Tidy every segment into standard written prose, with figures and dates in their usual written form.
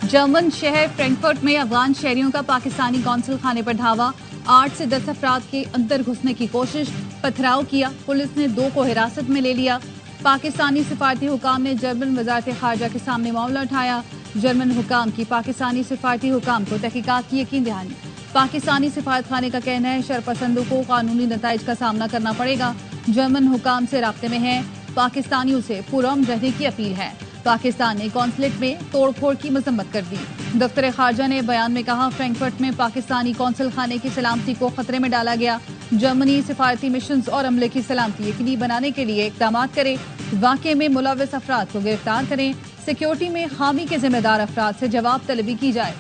German शहर Frankfurt में अफगान शहरियों का पाकिस्तानी कौंसल खाने पर धावा। 8 से 10 अफराद के अंदर घुसने की कोशिश, पथराव किया। पुलिस ने 2 को हिरासत में ले लिया। पाकिस्तानी सिफारती हुकाम ने जर्मन वजारत खारजा के सामने मामला उठाया। जर्मन हुकाम की पाकिस्तानी सिफारती हुकाम को तहकीकात की यकीन दहानी। पाकिस्तानी सिफारत खाने का कहना है शरपसंदों को कानूनी नताइज का सामना करना पड़ेगा। जर्मन हुकाम से राब्ते में है, पाकिस्तानियों से पुरअमन रहने की अपील है। पाकिस्तान ने कौंसलेट में तोड़फोड़ की मजम्मत कर दी। दफ्तर खारजा ने बयान में कहा, फ्रैंकफर्ट में पाकिस्तानी कौंसल खाने की सलामती को खतरे में डाला गया। जर्मनी सिफारती मिशंस और अमले की सलामती यकीनी बनाने के लिए इकदाम करे। वाक़े में मुलव्विस अफराद को गिरफ्तार करें। सिक्योरिटी में खामी के जिम्मेदार अफराद से जवाब तलबी की जाए।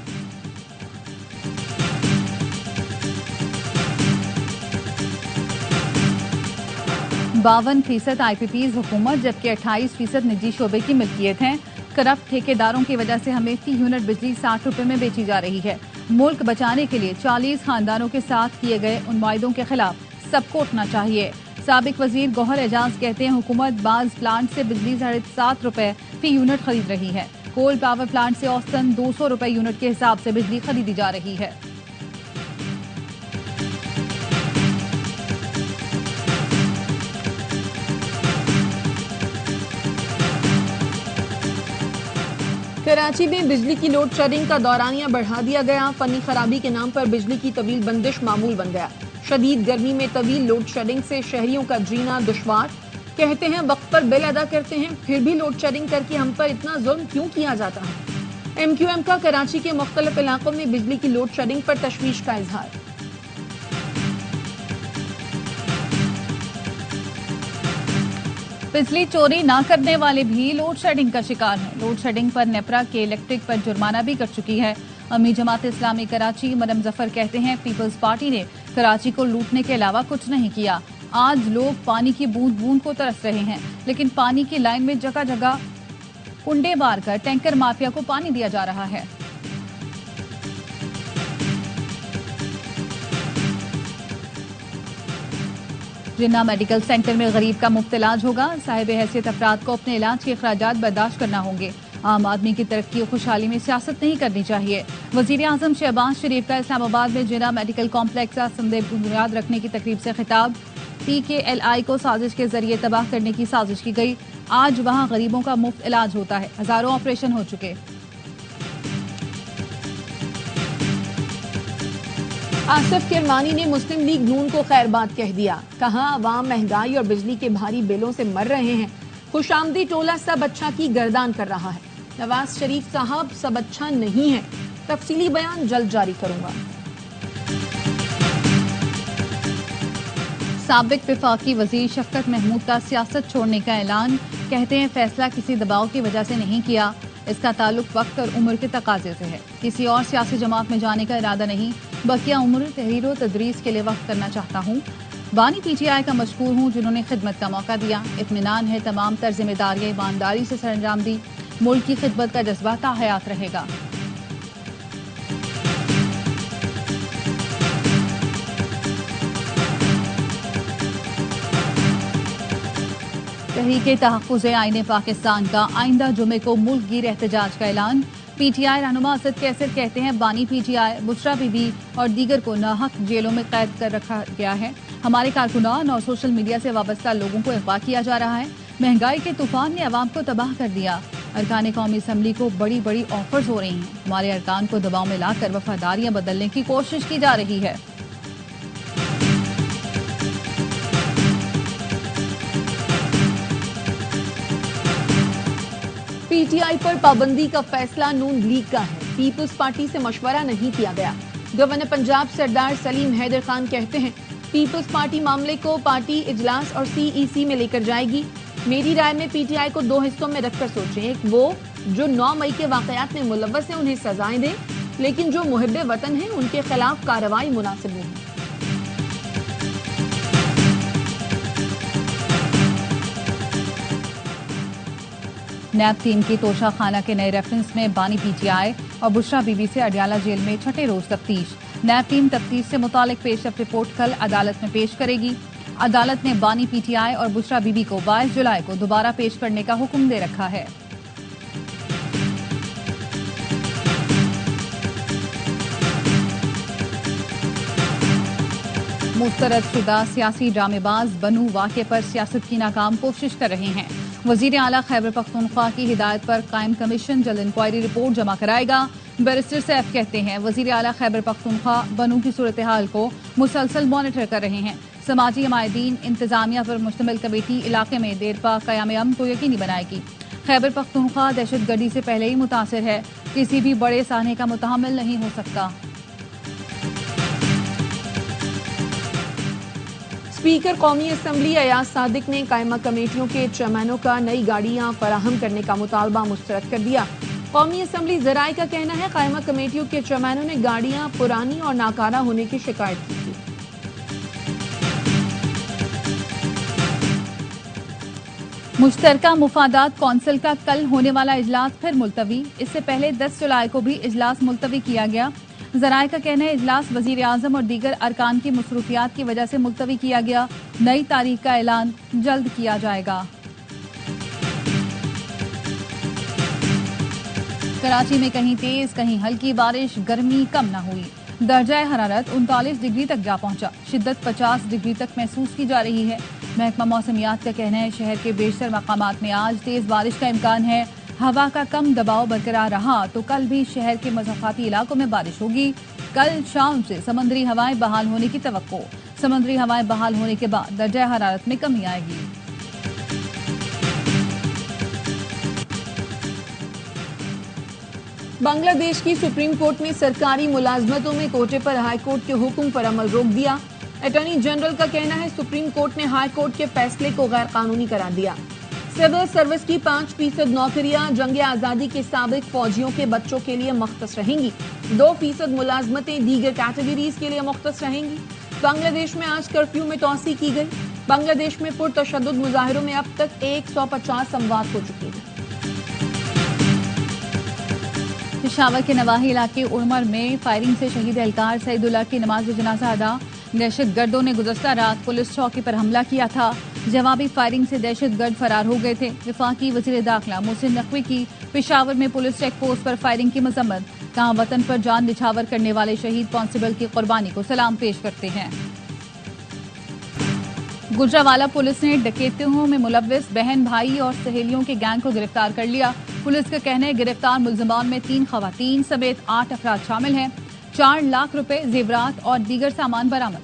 %52 IPPs हुकूमत, जबकि 28% निजी शोबे की मिल्कियत हैं। करप्ट ठेकेदारों की वजह से हमें फी यूनिट बिजली 60 रुपए में बेची जा रही है। मुल्क बचाने के लिए 40 खानदानों के साथ किए गए उन वायदों के खिलाफ सबको उठना चाहिए। साबिक वजीर गौहर एजाज कहते हैं, हुकूमत बाज प्लांट से बिजली 7.5 रुपए फी यूनिट खरीद रही है। कोल पावर प्लांट से औसतन 200 रुपए यूनिट के हिसाब से बिजली खरीदी जा रही है। कराची में बिजली की लोड शेडिंग का दौरानिया बढ़ा दिया गया। फनी खराबी के नाम पर बिजली की तवील बंदिश मामूल बन गया। शदीद गर्मी में तवील लोड शेडिंग से शहरियों का जीना दुश्वार। कहते हैं वक्त पर बिल अदा करते हैं, फिर भी लोड शेडिंग करके हम पर इतना जुल्म क्यों किया जाता है। MQM का कराची के मुख्तलिफ इलाकों में बिजली की लोड शेडिंग पर तशवीश का इजहार। बिजली चोरी न करने वाले भी लोड शेडिंग का शिकार हैं। लोड शेडिंग पर नेपरा के इलेक्ट्रिक पर जुर्माना भी कर चुकी है। अमीर जमात इस्लामी कराची मरम जफर कहते हैं, पीपल्स पार्टी ने कराची को लूटने के अलावा कुछ नहीं किया। आज लोग पानी की बूंद बूंद को तरस रहे हैं, लेकिन पानी की लाइन में जगह जगह कुंडे मार कर टैंकर माफिया को पानी दिया जा रहा है। जिन्ना मेडिकल सेंटर में गरीब का मुफ्त इलाज होगा। साहिब हैसियत अफराद को अपने इलाज के अखराजात बर्दाश्त करना होंगे। आम आदमी की तरक्की और खुशहाली में सियासत नहीं करनी चाहिए। वजीर आजम शहबाज शरीफ का इस्लामाबाद में जिन्ना मेडिकल कॉम्प्लेक्स का संदेह बुनियाद रखने की तकरीब से खिताब। PKLI को साजिश के जरिए तबाह करने की साजिश की गई। आज वहां गरीबों का मुफ्त इलाज होता है। हजारों ऑपरेशन हो चुके। आसिफ किरमानी ने मुस्लिम लीग नून को खैरबाद कह दिया। कहा, अवाम महंगाई और बिजली के भारी बिलों से मर रहे हैं। खुशामदी टोला सब अच्छा की गर्दान कर रहा है। नवाज शरीफ साहब सब अच्छा नहीं है। तफसीली बयान जल्द जारी करूंगा। साबिक वफाकी वजीर शफकत महमूद का सियासत छोड़ने का ऐलान। कहते हैं फैसला किसी दबाव की वजह से नहीं किया, इसका ताल्लुक वक्त और उम्र के तकाजे से है। किसी और सियासी जमात में जाने का इरादा नहीं। बकिया उम्र तहरीर व तदरीस के लिए वक्त करना चाहता हूँ। बानी PTI का मशकूर हूँ जिन्होंने खिदमत का मौका दिया। इत्मीनान है तमाम तर जिम्मेदारियाँ ईमानदारी से सरअंजाम दी। मुल्क की खिदमत का जज्बा ताहयात रहेगा। तहरीके तहफ़्फ़ुज़े आईने पाकिस्तान का आइंदा जुमे को मुल्क गिर एहतजाज का ऐलान। PTI रहनुमा असद कैसर कहते हैं, बानी PTI, बुशरा बीबी और दीगर को नाहक जेलों में कैद कर रखा गया है। हमारे कारकुनान और सोशल मीडिया से वाबस्ता लोगों को अगवा किया जा रहा है। महंगाई के तूफान ने अवाम को तबाह कर दिया। अरकान कौमी असम्बली को बड़ी बड़ी ऑफर्स हो रही हैं। हमारे अरकान को दबाव में लाकर वफादारियां बदलने की कोशिश की जा रही है। PTI पर पाबंदी का फैसला नून लीग का है। पीपल्स पार्टी से मशवरा नहीं किया गया। गवर्नर पंजाब सरदार सलीम हैदर खान कहते हैं, पीपल्स पार्टी मामले को पार्टी इजलास और CEC में लेकर जाएगी। मेरी राय में PTI को 2 हिस्सों में रखकर सोचें। एक वो जो 9 मई के वाकयात में मुलव्वस हैं, उन्हें सजाएं दें, लेकिन जो मुहिब्बे वतन हैं उनके खिलाफ कार्रवाई मुनासिब नहीं। नैब टीम की तोशा खाना के नए रेफरेंस में बानी PTI और बुशरा बीबी से अडियाला जेल में छठे रोज तफ्तीश। नैब टीम तफ्तीश से मुतालिक पेशरफ रिपोर्ट कल अदालत में पेश करेगी। अदालत ने बानी PTI और बुशरा बीबी को 22 जुलाई को दोबारा पेश करने का हुक्म दे रखा है। मुस्तरद शुदा सियासी ड्रामेबाज बनू वाक़े पर सियासत की नाकाम कोशिश कर रहे हैं। वज़ीर आला खैबर पख्तूनख्वा की हिदायत पर कायम कमीशन जल्द इंक्वायरी रिपोर्ट जमा कराएगा। बैरिस्टर सैफ कहते हैं वज़ीर आला खैबर पख्तूनख्वा बनू की सूरत हाल को मुसलसल मॉनिटर कर रहे हैं। समाजी हमायदीन इंतजामिया पर मुश्तमिल कमेटी इलाके में देरपा क़याम अमन को यकीनी बनाएगी। खैबर पख्तूनख्वा दहशतगर्दी से पहले ही मुतासिर है, किसी भी बड़े साहने का मुतहम्मिल नहीं हो सकता। स्पीकर कौमी असम्बली अयाज सादिक ने कायमा कमेटियों के चेयरमैनों का नई गाड़ियां फराहम करने का मुतालबा मुस्तरद कर दिया। कौमी असम्बली ज़राए का कहना है कायमा कमेटियों के चेयरमैनों ने गाड़ियां पुरानी और नाकारा होने की शिकायत की थी। मुश्तरका मुफादात कौंसिल का कल होने वाला इजलास फिर मुलतवी। इससे पहले 10 जुलाई को भी इजलास मुलतवी किया गया। ज़राए का कहना है इजलास वज़ीर आज़म और दीगर अरकान की मसरूफियात की वजह से मुलतवी किया गया। नई तारीख का ऐलान जल्द किया जाएगा। कराची में कहीं तेज कहीं हल्की बारिश, गर्मी कम न हुई। दर्जा हरारत 39 डिग्री तक जा पहुंचा। शिद्दत 50 डिग्री तक महसूस की जा रही है। महकमा मौसमियात का कहना है शहर के बेशतर मकामात में आज तेज बारिश का इम्कान है। हवा का कम दबाव बरकरार रहा तो कल भी शहर के मज़ाफ़ाती इलाकों में बारिश होगी। कल शाम से समंदरी हवाएं बहाल होने की तवक्को। समंदरी हवाएं बहाल होने के बाद दर्जा हरारत में कमी आएगी। बांग्लादेश की सुप्रीम कोर्ट ने सरकारी मुलाजमतों में कोटे पर हाई कोर्ट के हुक्म पर अमल रोक दिया। अटॉर्नी जनरल का कहना है सुप्रीम कोर्ट ने हाई कोर्ट के फैसले को गैर कानूनी करार दिया। सिविल सर्विस की 5% नौकरियां जंग आज़ादी के साबिक फौजियों के बच्चों के लिए मुख्तस रहेंगी। 2% मुलाजमतें दीगर कैटेगरीज के लिए मुख्तस रहेंगी। बांग्लादेश में आज कर्फ्यू में तोसी की गई। बांग्लादेश में पुरतशद्दुद मुजाहिरों में अब तक 150 अमवात हो चुकी हैं। पेशावर के नवाही इलाके उड़मर में फायरिंग से शहीद एहलकार सईदुल्लाह की नमाज जनाजा अदा। दहशतगर्दों ने गुज़श्ता रात पुलिस चौकी पर हमला किया था। जवाबी फायरिंग से दहशतगर्द फरार हो गए थे। वफाकी वज़ीर दाखिला मोहसिन नकवी की पेशावर में पुलिस चेक पोस्ट पर फायरिंग की मजम्मत। कहा वतन पर जान निछावर करने वाले शहीद कांस्टेबल की कुर्बानी को सलाम पेश करते हैं। गुजरावाला पुलिस ने डकैतियों में मुलव्विस बहन भाई और सहेलियों के गैंग को गिरफ्तार कर लिया। पुलिस का कहना है गिरफ्तार मुलजमान में 3 खवातीन समेत 8 अफराद शामिल हैं। 4 लाख रुपए जेवरात और दीगर सामान बरामद।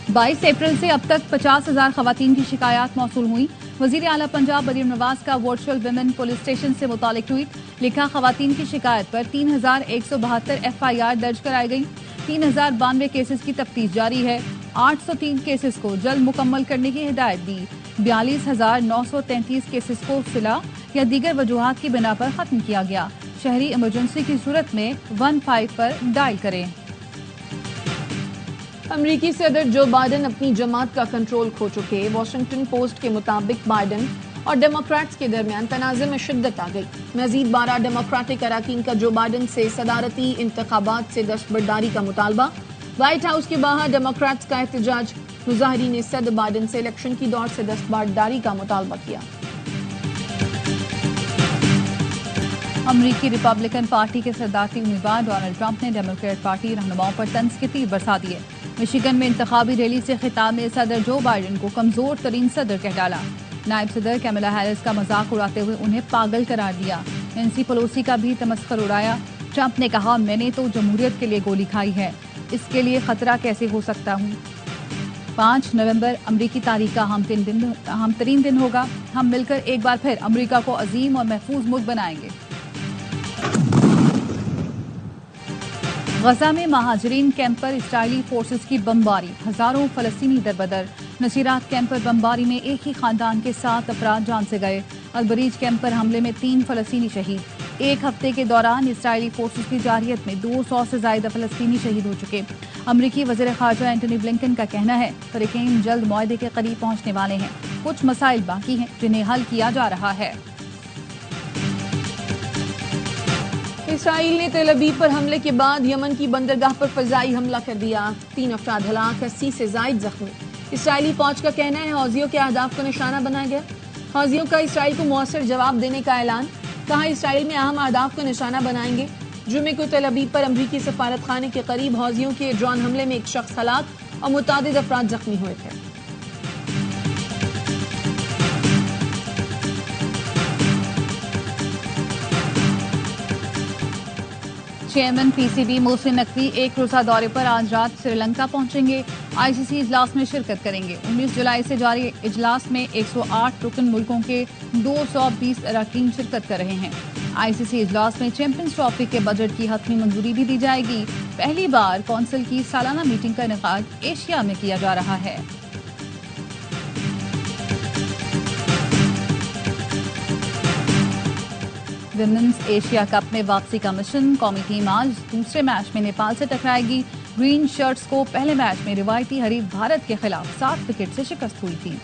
22 अप्रैल से अब तक 50,000 खवातीन की शिकायत मौसूल हुई। वज़ीर आला पंजाब मरीम नवाज का वर्चुअल विमेन पुलिस स्टेशन से मुतालिक ट्वीट। लिखा खवातीन की शिकायत पर 3172 FIR दर्ज कराई गई। 3092 केसेस की तफ्तीश जारी है। 803 केसेस को जल्द मुकम्मल करने की हिदायत दी। 42,933 केसेस को सिला या दीगर वजूहात की बिना पर खत्म किया गया। शहरी इमरजेंसी की सूरत में 15 पर डायल करें। अमरीकी सदर जो बाइडन अपनी जमात का कंट्रोल खो चुके। वॉशिंगटन पोस्ट के मुताबिक बाइडन और डेमोक्रेट्स के दरमियान तनाज़े में शिद्दत आ गई। मजीद 12 डेमोक्रेटिक अराकीन का जो बाइडन से सदारती इंतखाबात से दस्तबरदारी का मुतालबा। व्हाइट हाउस के बाहर डेमोक्रेट्स का एहतजाज। मुजाहिरीन ने सदर बाइडन से इलेक्शन की दौड़ से दस्तबरदारी का मुतालबा किया। अमरीकी रिपब्लिकन पार्टी के सदारती उम्मीदवार डोनाल्ड ट्रंप ने डेमोक्रेट पार्टी रहनुमाओं पर तंज के तीर बरसा दिए। मिशिगन में इंतखाबी रैली से खिताब में सदर जो बाइडन को कमजोर तरीन सदर कह डाला। नायब सदर कैमला हैरिस का मजाक उड़ाते हुए उन्हें पागल करार दिया। नैंसी पेलोसी का भी तमस्खर उड़ाया। ट्रंप ने कहा मैंने तो जमहूरियत के लिए गोली खाई है, इसके लिए खतरा कैसे हो सकता हूँ। 5 नवंबर अमरीकी तारीख का अहम तरीन दिन होगा। हम मिलकर एक बार फिर अमरीका को अजीम और महफूज मुल्क बनाएंगे। गजा में महाजरीन कैंप पर इजरायली फोर्सेस की बमबारी। हजारों फलस्तीनी दरबदर। नसीरात कैंप पर बमबारी में एक ही खानदान के 7 अफराद जान से गए। अलबरीज कैंप पर हमले में 3 फलस्तीनी शहीद। एक हफ्ते के दौरान इजरायली फोर्सेस की जारियत में 200 से ज्यादा फलस्तीनी शहीद हो चुके। अमरीकी वज़ीर ख़ारजा एंटनी ब्लिंकन का कहना है फरीक़ैन जल्द मुआहदे के करीब पहुंचने वाले हैं। कुछ मसाइल बाकी हैं जिन्हें हल किया जा रहा है। इसराइल ने तेल अवीव पर हमले के बाद यमन की बंदरगाह पर फजाई हमला कर दिया। 3 अफराद हलाक, 80 से जायद जख्मी। इसराइली फौज का कहना है हौजियों के अहदाफ को निशाना बनाया गया। हौजियों का इसराइल को मौसर जवाब देने का ऐलान। कहा इसराइल में अहम अहदाफ को निशाना बनाएंगे। جمعے کو تل ابیب پر امریکی سفارت خانے کے قریب حوثیوں کے ڈرون حملے میں ایک شخص ہلاک اور متعدد افراد زخمی ہوئے تھے۔ Chairman P C B Mohsin Naqvi ایک روزہ دورے پر آج رات سری لنکا پہنچیں گے۔ آئی سی سی اجلاس میں شرکت کریں گے۔ 19 جولائی سے جاری اجلاس میں 108 رکن ملکوں کے 220 اراکین شرکت کر رہے ہیں۔ آئی سی سی اجلاس میں چیمپئنز ٹرافی کے بجٹ کی حتمی منظوری بھی دی جائے گی۔ پہلی بار کونسل کی سالانہ میٹنگ کا انعقاد ایشیا میں کیا جا رہا ہے۔ ویمنز ایشیا کپ میں واپسی کا مشن، قومی ٹیم آج دوسرے میچ میں نیپال سے ٹکرائے گی۔ گرین شرٹس کو پہلے میچ میں روایتی حریف بھارت کے خلاف 7 وکٹ سے شکست ہوئی تھی۔